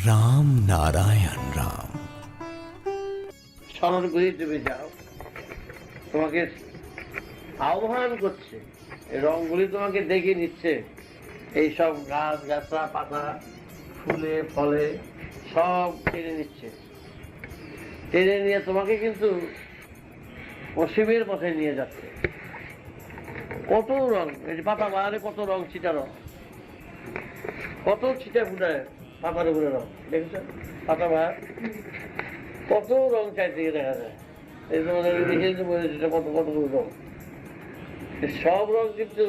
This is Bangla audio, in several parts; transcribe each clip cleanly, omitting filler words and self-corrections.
রাম নারায়ণ রাম। স্মরণ করে তুমি যাও, তোমাকে আহ্বান করছে, এই রংগুলি তোমাকে দেখে নিচ্ছে। এই সব গাছ গাছরা পাতা ফুলে ফলে সব টেনে নিচ্ছে, টেনে নিয়ে তোমাকে কিন্তু অসীমের পথে নিয়ে যাচ্ছে। কত রং, এই যে পাতা বাহারে কত রং ছিটানো, কত ছিটা ফুটায় পাতার উপরে রং, দেখেছেন? পাতা বাহার কত রং চাইতে দেখা যায়। এই তোমাদের দেখে বলেছে কত কত রং, সব রং কিন্তু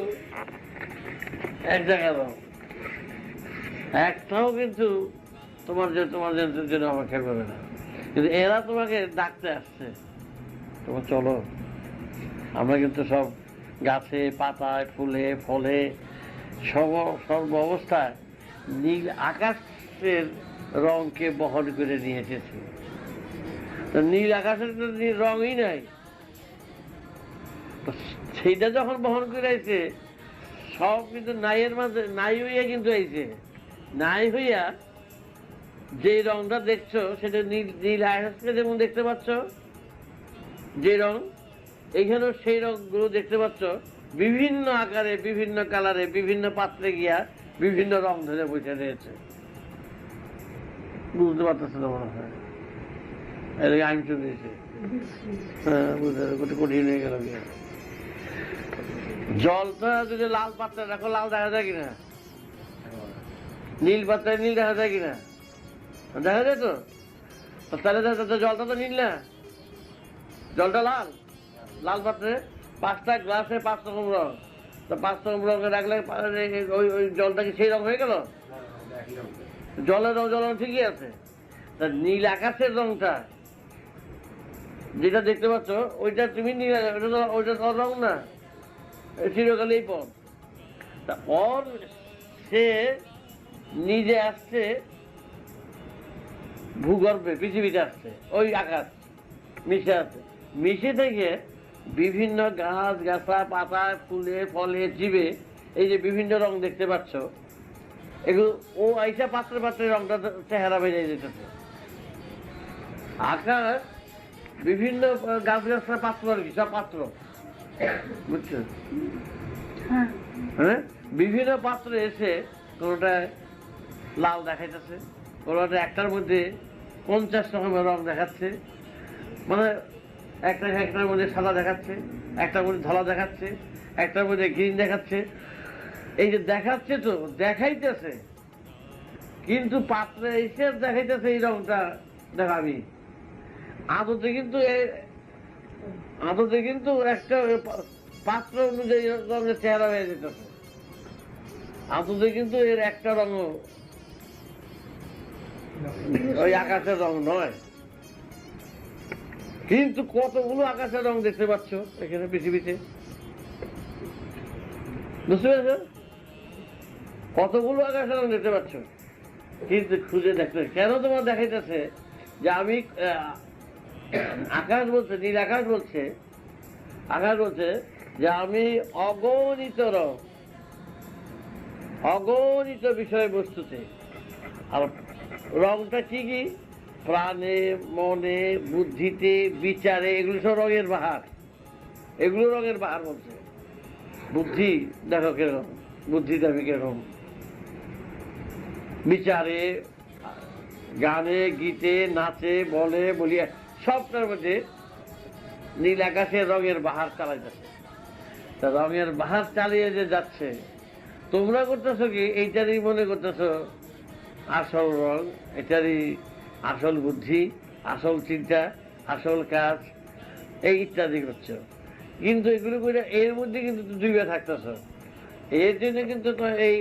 এক জায়গায় রং, একটাও কিন্তু তোমার জন্য অপেক্ষা করবে না। কিন্তু এরা তোমাকে ডাকতে আসছে, তোমার চলো। আমরা কিন্তু সব গাছে পাতায় ফুলে ফলে সর্ব অবস্থায় নীল আকাশের রংকে বহন করে নিয়ে এসেছি। তো নীল আকাশের তো নীল রঙই নাই, সেইটা যখন বহন করে আইছে সব কিন্তু নাইয়ের মাঝে নাই হইয়া কিন্তু আইছে। নাই হইয়া যে রংটা দেখছো সেটা নীল, নীল আকাশকে যেমন দেখতে পাচ্ছ যে রং, এইখানেও সেই রংগুলো দেখতে পাচ্ছ বিভিন্ন আকারে বিভিন্ন কালারে বিভিন্ন পাত্রে গিয়া বিভিন্ন রং ধরে বসে রয়েছে। বুঝতে পারতেছে না মনে হয়, এদিকে আইন চলেছে। হ্যাঁ, বুঝতে কঠিন হয়ে গেল। জলটা যদি লাল পাত্রে রাখো লাল দেখা যায় কিনা, নীল পাত্রে নীল দেখা যায় কিনা, দেখা যায় তো। তাহলে জলটা তো নীল না, জলটা লাল। লাল পাত্রে 5টা গ্লাসে 5 রকম রং, তো 5 রকম রঙে রাখলে ওই জলটা কি সেই রং হয়ে গেল? জলের রং ঠিকই আছে। তা নীল আকাশের রংটা যেটা দেখতে পাচ্ছ ওইটা তুমি নীল, ওইটা রং না, চিরকালেই পথ। তা ওর সে নিজে আসছে ভূগর্ভে, পৃথিবীতে আসছে, ওই আকাশ মিশে আছে। মিশে থেকে বিভিন্ন গাছ গাছা পাতা ফুলে ফলে জীবে এই যে বিভিন্ন রং দেখতে পাচ্ছ, এগুলো ও আইসা পাত্রে পাত্রে রংটা চেহারা বেড়ে যেতেছে। আকাশ বিভিন্ন গাছ গাছরা পাত্র আর কি, সব পাত্র, বুঝছো? হ্যাঁ, বিভিন্ন পাত্র এসে কোনোটা লাল দেখাইতেছে, কোনোটা একটার মধ্যে 50 রকমের রং দেখাচ্ছে, মানে একটার মধ্যে সাদা দেখাচ্ছে, একটার মধ্যে ধলা দেখাচ্ছে, একটার মধ্যে গ্রিন দেখাচ্ছে। এই যে দেখাচ্ছে তো দেখাইতেছে, কিন্তু পাত্রে এসে দেখাইতেছে এই রংটা দেখাবি। আদতে কিন্তু একটা পাত্র অনুযায়ী রঙের চেহারা হয়ে যেতেছে। আদতে কিন্তু এর একটা রঙ ওই আকাশের রং নয়। কিন্তু কতগুলো আকাশের রং দেখতে পাচ্ছ এখানে পৃথিবীতে, বুঝতে পেরেছ? কতগুলো আকাশের রং দেখতে পাচ্ছ, কিন্তু খুঁজে দেখতে কেন তোমার দেখাইতেছে যে আমি আকাশ বলছে, নীল আকাশ বলছে, আকাশ বলছে যে আমি অগণিত রং, অগণিত বিষয়বস্তুতে। আর রংটা কি কি? প্রাণে মনে বুদ্ধিতে বিচারে, এগুলো সব রঙের বাহার, এগুলো রঙের বাহার বলছে। বুদ্ধি দেখো কিরকম, বুদ্ধিতে আমি কিরকম, বিচারে গানে গীতে নাচে বলে বলিয়া সবটার মধ্যে নীল আকাশের রঙের বাহার চালাইতেছে। তা রঙের বাহার চালিয়ে যে যাচ্ছে, তোমরা করতেছো কি এইটারই মনে করতেছো আসল রং, এটারই আসল বুদ্ধি, আসল চিন্তা, আসল কাজ, এই ইত্যাদি করছো। কিন্তু এগুলো করে এর মধ্যে কিন্তু ডুবে থাকতেছ। এর জন্য কিন্তু এই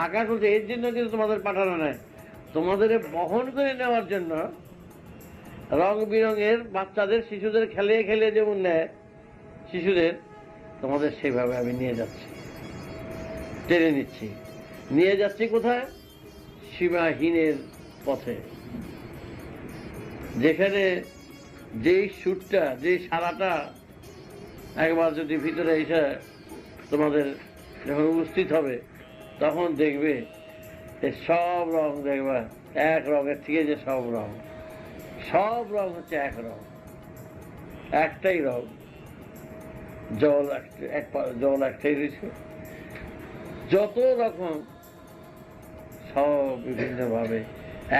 আকাশ বলছে, এর জন্য কিন্তু তোমাদের পাঠানো নাই, তোমাদের বহন করে নেওয়ার জন্য রং বিরঙের বাচ্চাদের শিশুদের খেলিয়ে খেলিয়ে যেমন নেয় শিশুদের, তোমাদের সেভাবে আমি নিয়ে যাচ্ছি, টেনে নিচ্ছি, নিয়ে যাচ্ছি কোথায়? সীমাহীনের পথে, যেখানে যেই সুরটা, যেই সারাটা একবার যদি ভিতরে এসে তোমাদের যখন উপস্থিত হবে তখন দেখবে এই সব রং দেখবা এক রঙের থেকে, যে সব রং হচ্ছে এক রং, একটাই রং, জল একটাই রয়েছে। যত রকম সব বিভিন্নভাবে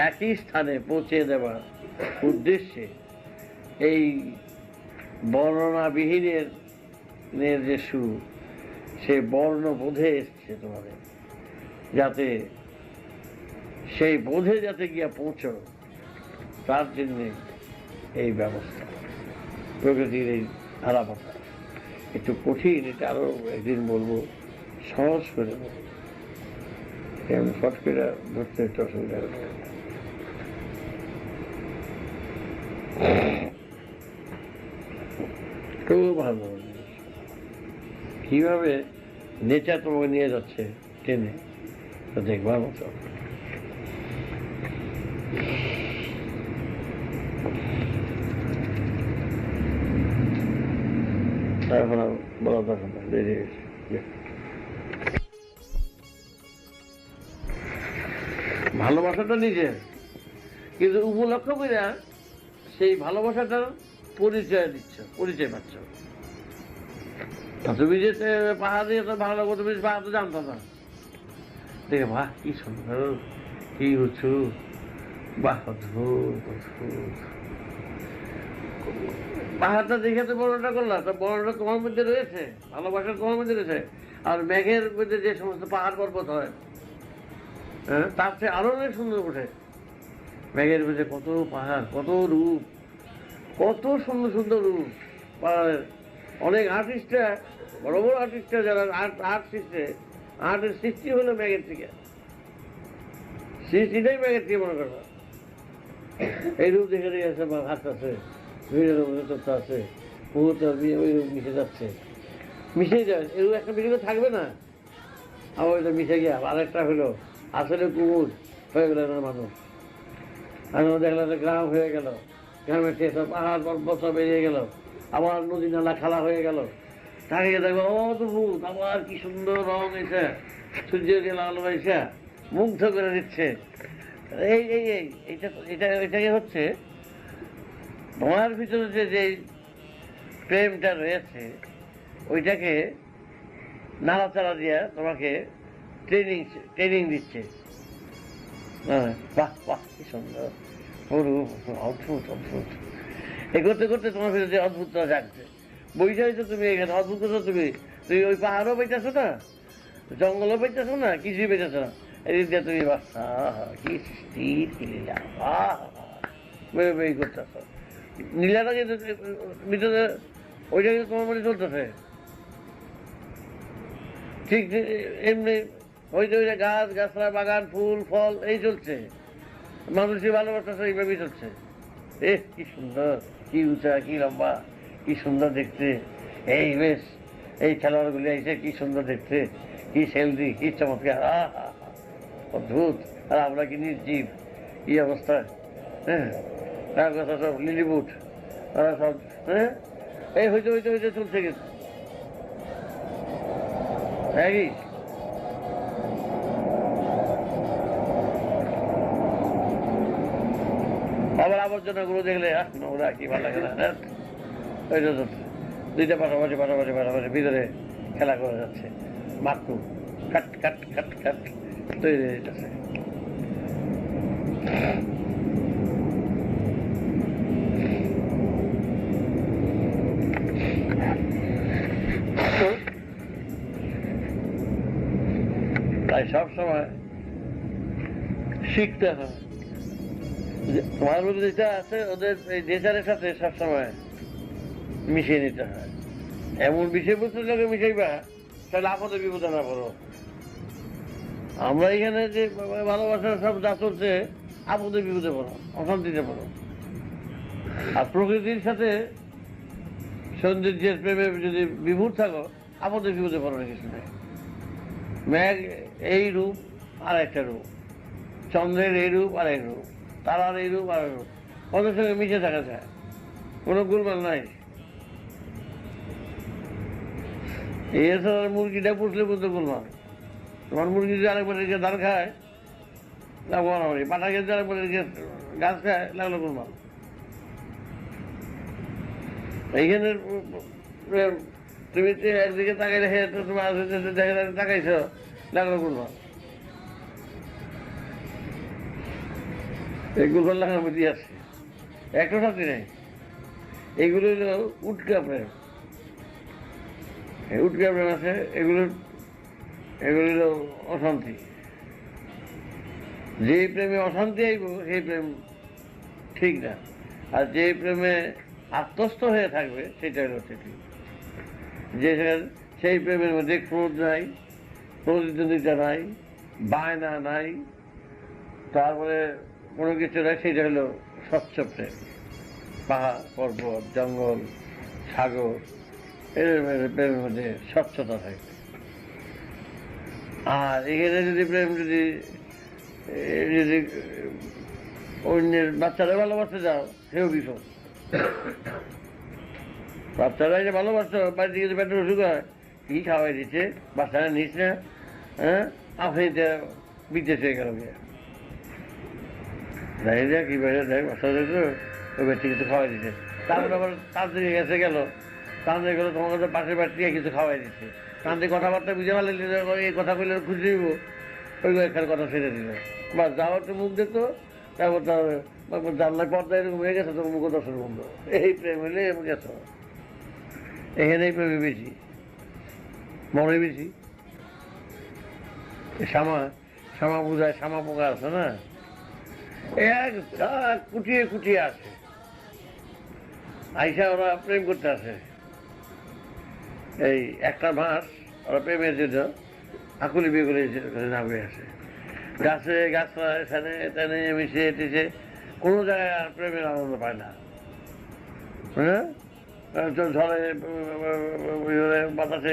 একই স্থানে পৌঁছে দেওয়ার উদ্দেশ্যে এই বর্ণনাবিহীনের যে সুর, সে বর্ণবোধে এসছে তোমাদের, যাতে সেই বোধে যাতে গিয়া পৌঁছো, তার জন্যে এই ব্যবস্থা। প্রকৃতির এই ধারাপাতা একটু কঠিন, এটা আরো একদিন বলবো, সহজ করে বলবো, শর্ট করে ধরতে একটু অসুবিধা হচ্ছে। খুব ভালো জিনিস, কিভাবে নেচার তোমাকে নিয়ে যাচ্ছে টেনে, তা দেখবার মতো। এখন আর বলা দরকার না, বেরিয়ে গেছে। ভালোবাসাটা নিজের, কিন্তু উপলক্ষ করে সেই ভালোবাসাটার পরিচয় দিচ্ছ, পরিচয় পাচ্ছ। তুমি যে পাহাড় দিয়ে ভালো লাগবো, তুমি পাহাড় তো জানতো না, দেখে বাহ কি সুন্দর, কি উঁচু, বাহ অদ্ভুত অদ্ভুত। পাহাড়টা দেখে তো বর্ণনা করলাম, তা বর্ণনা তোমার মধ্যে রয়েছে, ভালোবাসা তোমার মধ্যে রয়েছে। আর মেঘের মধ্যে যে সমস্ত পাহাড় পর্বত হয়, হ্যাঁ, তার চেয়ে আরো অনেক সুন্দর ওঠে। মেঘের মধ্যে কত পাহাড়, কত রূপ, কত সুন্দর সুন্দর রূপ পাহাড়ের। অনেক আর্টিস্টরা, বড় বড় আর্টিস্টরা যারা আর্টের সৃষ্টি হলো মেঘের থেকে, সৃষ্টিটাই মেঘের থেকে মনে করো। এই রূপ দেখে আছে, বা হাত আছে, তথ্য আছে, মুহূর্তে ওই রূপ মিশে যাচ্ছে, মিশে যায়। এরকম একটা ভিডিও থাকবে না, আবার ওইটা মিশে গিয়া আরেকটা হলো আসলে কুমুর হয়ে গেল না মানুষ, আর দেখলাম গ্রাম হয়ে গেল, গ্রামের সব পাহাড় পর্বত সব বেরিয়ে গেল, আবার নদী নালা খালা হয়ে গেল। তাকিয়ে দেখবো অদ্ভুত, আবার কি সুন্দর রং এসে, সূর্যের আলো এসে মুগ্ধ করে দিচ্ছে। এই এই এই এটাকে হচ্ছে তোমার ভিতরে যে প্রেমটা রয়েছে, ওইটাকে নাড়াচাড়া দিয়া তোমাকে ট্রেনিং দিচ্ছে। বাহ বাহ কি সুন্দর, অদ্ভুত অদ্ভুত। এ করতে করতে তোমার ভিতরে যে অদ্ভুতটা জাগছে, বইটাই তো তুমি এখানে অদ্ভুততা, তুমি ওই পাহাড়ও পাইতেছো না, জঙ্গলও পাইতেছো না, কিছুই পাইতেছো না, এদিক দিয়ে তুমি বাচ্চা কি স্থির কি লীলা, বই করতেছ নীলাটাকে ভিতরে, ওইটা কিন্তু তোমার মনে চলতেছে। ঠিক এমনি হইতে হইতে গাছ গাছরা, বাগান, ফুল ফল এই চলছে, মানুষের ভালোবাসা এইভাবেই চলছে। কি সুন্দর, কি উঁচা, কি লম্বা, কি সুন্দর দেখতে। এই বেশ এই খেলোয়াড়গুলি এসে কি সুন্দর দেখতে, কি হেলদি, কি চমৎকার, অদ্ভুত। আর আমরা কি নির্জীব, কি অবস্থা। হ্যাঁ, তার কথা সব লিলিপুট, তারা সব হ্যাঁ এই হইতে হইতে হইতে চলছে গেছে। হ্যাঁ কি আবার আবর্জনা গুলো দেখলে নোংরা, কি ভালো লাগে না, ওই দুইটা পাশাপাশি পাশাপাশি পাশাপাশি ভিতরে খেলা করে যাচ্ছে, মাকু কাট কাট কাট কাট তৈরি হয়ে যাচ্ছে। তাই সবসময় শিখতে হয়, তোমার মধ্যে যেটা আছে ওদের এই নেচারের সাথে সবসময় মিশিয়ে নিতে হয়। এমন বিষয়বস্তুর লোকে মিশাইবা তাহলে আপদে বিপদে না পড়ো। আমরা এখানে যে ভালোবাসার সব যা চলছে, আপদে বিপদে পড়ো, অশান্তিতে পড়ো। আর প্রকৃতির সাথে সৌন্দর্যের প্রেমে যদি বিভূর থাকো, আপদে বিপদে পড়ো না কিছু নেই। মেঘ এই রূপ আর একটা রূপ, চন্দ্রের এই রূপ আর এক রূপ, তারার এই রূপ আর রূপ, ওদের সঙ্গে মিশে থাকা যায়, কোনো গোলমাল নাই। এছাড়া মুরগিটা পুষলে বলতে গোলমাল, তোমার মুরগি যদি আরেকবার ধান খায়, লাগবো মারামারি, পাটা খেতে বলে গাছ খায় লাগলো কোন মাল। এইখানে তুমি একদিকে তাকাই রেখে তোমার দেখে তাকাইছ লাগলো কোন মাল। এগুলো লাগানোর মধ্যে আছে, একটা সাথে নেই। এগুলো হলো উটকা প্রেম, উটকা প্রেম আছে। এগুলো হলো অশান্তি। যে প্রেমে অশান্তি আইব সেই প্রেম ঠিক না, আর যে প্রেমে আত্মস্থ হয়ে থাকবে সেটা হলো ঠিক। যে সেই প্রেমের মধ্যে ক্রোধ নাই, প্রতিদ্বন্দ্বিতা নাই, বায়না নাই, তারপরে কোনো কিছু নাই, সেটা হলো স্বচ্ছ প্রেম। পাহাড় পর্বত জঙ্গল সাগর এর প্রেমের মধ্যে স্বচ্ছতা থাকবে। আর এখানে যদি প্রেম যদি অন্যের বাচ্চারা ভালোবাসতে যাও সেও বিপদ। বাচ্চারা যে ভালোবাসতো বাড়ি থেকে পেটের অসুখ হয়, কি খাওয়াই দিচ্ছে, বাচ্চারা নিস না, হ্যাঁ আপনি বিদেশ হয়ে গেল যাই দেখ কি বাইরে দেখ বাচ্চা দেখলো ওই বাচ্চা কিছু খাওয়াই দিচ্ছে। তারপরে আবার তাড়াতাড়ি এসে গেল, তাড়াতাড়ি গেলো তোমার কাছে পাশের বাড়ি কিছু খাওয়াই দিচ্ছে। তাদের কথাবার্তা বুঝে ভালো এই কথা বললে খুশি দিব, ওই একখানে কথা ছেড়ে দিল বা যাও একটু মুখ দেখতো, তারপর তারপর জানলায় পর্দা এরকম হয়ে গেছে, তখন মুখ দর্শন বন্ধ। এই প্রেম হলে এমন গেছ, এখানেই প্রেমে বেশি, মনে বেশি। শ্যামা পূজায় শ্যামা পোকা আছে না, এক কুটিয়ে কুটিয়ে আছে, আইসা ওরা প্রেম করতে আসে। এই একটা মাস ওরা প্রেমের জন্য আকুলি বিয়ে করে নামে আসে, গাছে গাছরা এখানে এখানে মিশে টেসে কোনো জায়গায় আর প্রেমের আনন্দ পায় না। হ্যাঁ ঝড়ে বাতাসে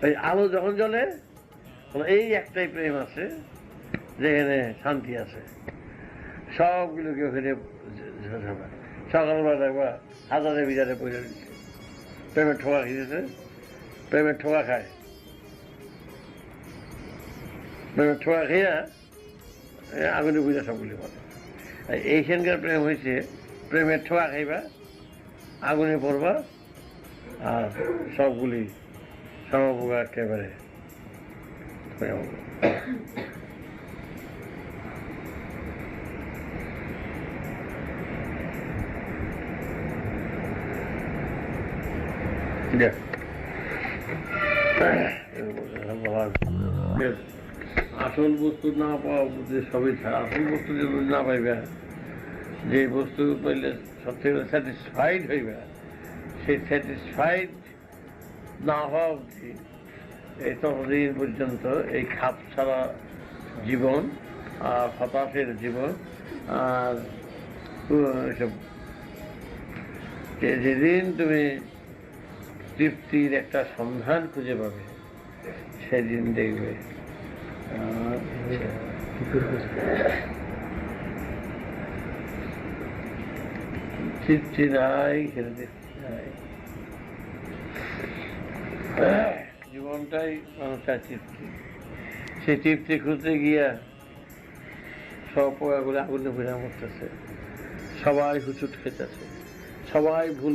ওই আলো যখন জ্বলে এই একটাই প্রেম আছে যেখানে শান্তি আছে। সবগুলোকে ওখানে সকালবেলা দেখবা হাজারে বিজারে পড়ে দিচ্ছে, প্রেমের ঠোকা খেয়েছে, প্রেমের ঠোকা খায়, প্রেমের ঠোকা খেয়ে আগুনে বুঝা সবগুলি বলে। এইখানকার প্রেম হয়েছে প্রেমের ঠোকা খাইবা, আগুনে পড়বা, আর সবগুলি সমপোকা একেবারে আসল বস্তু না পাওয়া সবই ছাড়া, আসল বস্তু যদি না পাইবা, যে বস্তু পাইলে সবথেকে স্যাটিসফাইড হইবা, সেই স্যাটিসফাইড না হওয়া অবধি এই ততদিন পর্যন্ত এই খাপ ছাড়া জীবন আর হতাশের জীবন। আর এসব যেদিন তুমি তৃপ্তির একটা সন্ধান খুঁজে পাবে সেদিন দেখবে তৃপ্তি নাই, জীবনটাই মানুষের তৃপ্তি। সেই তৃপ্তি খুঁজতে গিয়া সব পোকাগুলো আগুনে ভেঙে মরতেছে, সবাই হুচুট খেতেছে, সবাই ভুল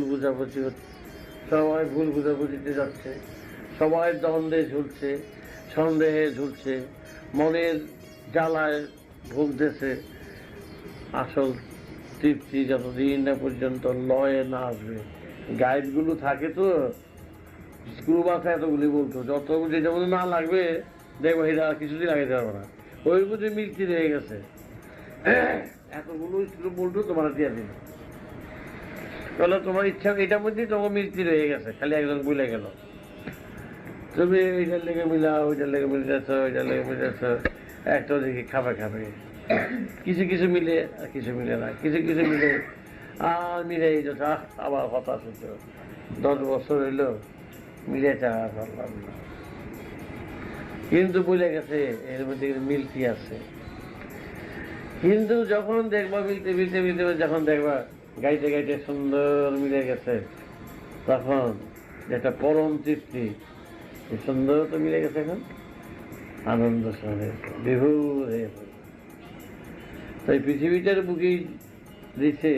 বুঝাবুঝিতে যাচ্ছে, সবাই দ্বন্দ্বে ঝুলছে, সন্দেহে ঝুলছে, মনের জ্বালায় ভুগতেছে। আসল তৃপ্তি যতদিন না পর্যন্ত লয়ে না আসবে। গাইডগুলো থাকে তো স্ক্রু বাথা এতগুলি বলতো, যত যেটা বলতে না লাগবে দেখবো এটা কিছুদিন আগে যাবো না, ওই বুঝে মিলছি রয়ে গেছে। এতগুলো স্ক্রু বলতো তোমার দিয়ে দিল, তাহলে তোমার ইচ্ছা এটার মধ্যেই তোমার মিলতি রয়ে গেছে, খালি একজন ভুলে গেল। তুমি ওইটার লেগে মিলা, ওইটার লেগে মিলাচ্ছ, ওইটার লেগে মিলাচ্ছ, একটা দেখি খাবে কিছু কিছু মিলে আর কিছু মিলে না, কিছু কিছু মিলে আর মিলে যাচ্ছে। আবার হতাশ হতো, 10 বছর হইলো মিলে চাওয়া পারলাম না, কিন্তু ভুলে গেছে এর মধ্যে মিলতি আছে। কিন্তু যখন দেখবা মিলতে মিলতে মিলতে যখন দেখবা গাইতে গাইতে সুন্দর মিলে গেছে, তখন যেটা পরম তৃপ্তি, সুন্দর তো মিলে গেছে, এখন আনন্দ সঙ্গে বিভোর হয়ে পড়ে। তাই পৃথিবীটার বুকেই দিছে,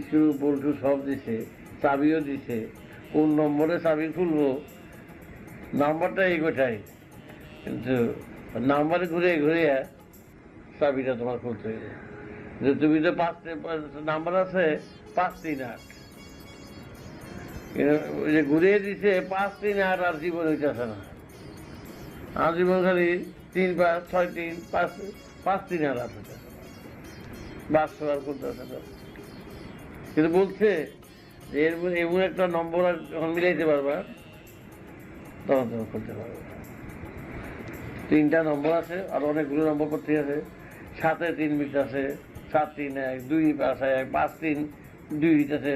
স্ক্রু বল্টু সব দিছে, চাবিও দিছে। কোন নম্বরে চাবি খুলবো, নাম্বারটা এই গোটাই, কিন্তু নাম্বারে ঘুরে ঘুরে চাবিটা তোমার খুলতে হবে। যে তুমি তো 5 নাম্বার আছে 538, ওই যে ঘুরিয়ে দিছে 538, আর জীবন হইতেছে না। আর জীবন খালি 3 5 6 3 5 5 3 আর হইতেছে না, 12 আর করতেছে না। কিন্তু বলছে যে এর এমন একটা নম্বর আর যখন মিলাইতে পারবা তখন তুমি করতে পারবে। 3টা নম্বর আছে, আর অনেকগুলো নম্বর করতে আছে। 7-এ 3 বিট আছে, 7 3 1 2 5 1 5 3 2 আছে,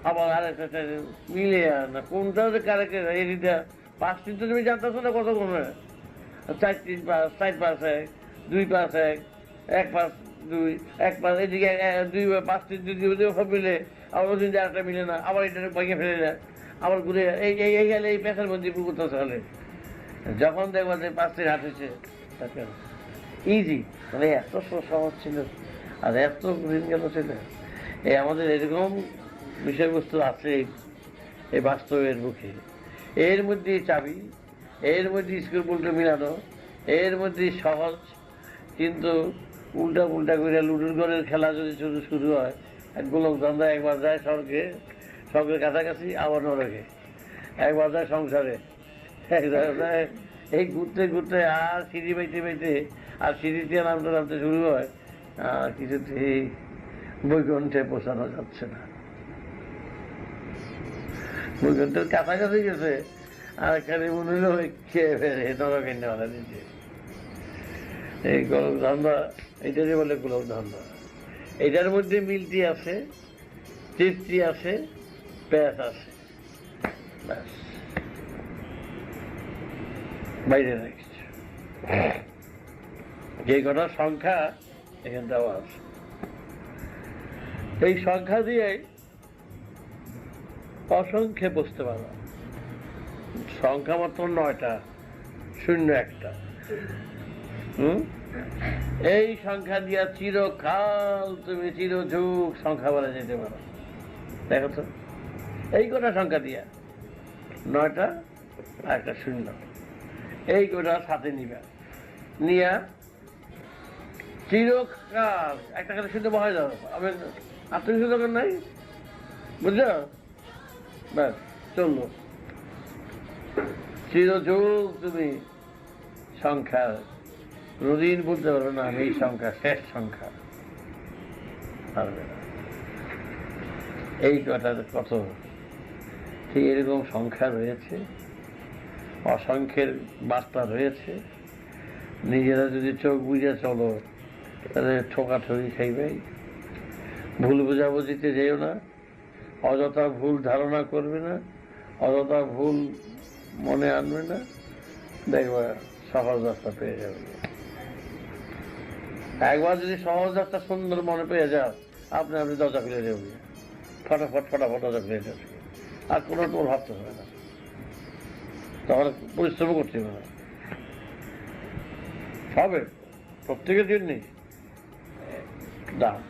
আবার আরেকটা মিলে না কোনটা যে কারেক্ট। এইটা 5 3 তো তুমি জানতেছো না কত কমে, 4 3 5 4 5 1 2 5 1 1 5 2 1 5, এদিকে 2 5 3 2 সব মিলে, আবার ওদিন যে একটা মিলে না, আবার এটা ভেঙে ফেলে যায়, আবার ঘুরে এই গেলে এই পেশার মধ্যে করতেছে হলে যখন দেখবা যে 5 3 8 হয়েছে তাকে ইজি, মানে এত সহজ ছিল আর এত দিন গেল ছিল। এই আমাদের এরকম বিষয়বস্তু আছে এই বাস্তবের মুখে। এর মধ্যে চাবি, এর মধ্যে স্ক্রু উল্টো মিলানো, এর মধ্যে সহজ। কিন্তু উল্টা উল্টা করে লুডুর ঘরের খেলা যদি শুরু হয়, গোলক ধান্দা একবার যায় স্বর্গের কাছাকাছি, আবার নরকে, একবার যায় সংসারে, একবার যায় এই ঘুরতে ঘুরতে, আর সিঁড়ি বাইতে বাইতে, আর সিঁড়িতে নামতে নামতে শুরু হয়, আর কিছুতেই বৈকুণ্ঠে পৌঁছানো যাচ্ছে না। বৈকুণ্ঠের কাছাকাছি গেছে, আর এখানে মনে হলো খেয়ে ফেলে নরকে নেওয়া দিচ্ছে। এই গোলক ধান্দা, এইটাকে বলে গোলক ধান্দা। এটার মধ্যে মিলতি আছে, তৃপ্তি আছে, প্যাস আছে, ব্যাস, বাইরে রাখছে। যে কটা সংখ্যা এখানে দেওয়া আছে, এই সংখ্যা দিয়ে অসংখ্যে বুঝতে পারো। সংখ্যা মাত্র 9টা, 0 1টা। এই সংখ্যা দিয়া চিরকাল তুমি চিরযুগ সংখ্যা বলে যেতে পারো। দেখো তো, এই কটা সংখ্যা দিয়া 9টা আর একটা 0, এই কটা সাথে নিবা, নিয়া চিরকাল একটা কথা শুনতে বহাই যাও। আমি আত্মবিশ্বাস দরকার নাই, বুঝলো? ব্যাস চললো, চিরযুগ তুমি সংখ্যা কোনদিন বলতে পারো না আমি এই সংখ্যা শেষ সংখ্যা, পারবে না। এই কথাটা কত ঠিক এরকম সংখ্যা রয়েছে, অসংখ্যের বার্তা রয়েছে। নিজেরা যদি চোখ বুঝে চলো তাহলে ঠোকাঠকি খাইবে। ভুল বোঝাবুঝিতে যেও না, অযথা ভুল ধারণা করবে না, অযথা ভুল মনে আনবে না, দেখবা সহজ রাস্তা পেয়ে যাবে। একবার যদি সহজ রাস্তা সুন্দর মনে পেয়ে যাও, আপনি দরজা খুলে দেবে, ফটাফট ফটাফট দরজা খুলে দেবে, আর কোনো টোল ভাবতে হবে না, তখন পরিশ্রম করতে হবে না। হবে প্রত্যেকের জন্যই দাম।